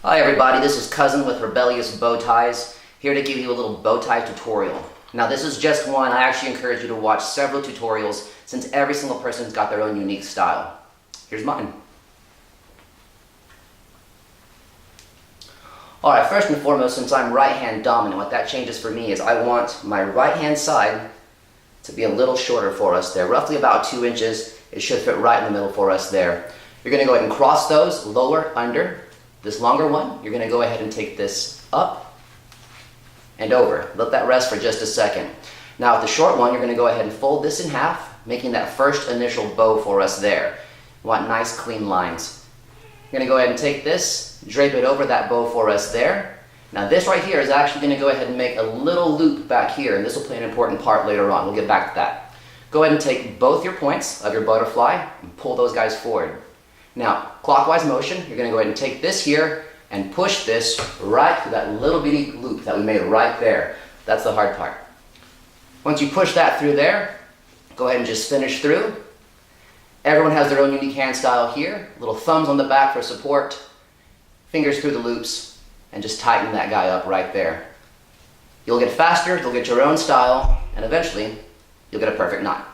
Hi everybody, this is Cousin with Rebellious Bow Ties, here to give you a little bow tie tutorial. Now this is just one. I actually encourage you to watch several tutorials since every single person's got their own unique style. Here's mine. Alright, first and foremost, since I'm right hand dominant, what that changes for me is I want my right hand side to be a little shorter for us there, roughly about 2 inches. It should fit right in the middle for us there. You're going to go ahead and cross those, lower, under. This longer one, you're going to go ahead and take this up and over. Let that rest for just a second. Now with the short one, you're going to go ahead and fold this in half, making that first initial bow for us there. You want nice clean lines. You're going to go ahead and take this, drape it over that bow for us there. Now this right here is actually going to go ahead and make a little loop back here, and this will play an important part later on. We'll get back to that. Go ahead and take both your points of your butterfly and pull those guys forward. Now, clockwise motion, you're going to go ahead and take this here and push this right through that little bitty loop that we made right there. That's the hard part. Once you push that through there, go ahead and just finish through. Everyone has their own unique hand style here. Little thumbs on the back for support, fingers through the loops, and just tighten that guy up right there. You'll get faster, you'll get your own style, and eventually, you'll get a perfect knot.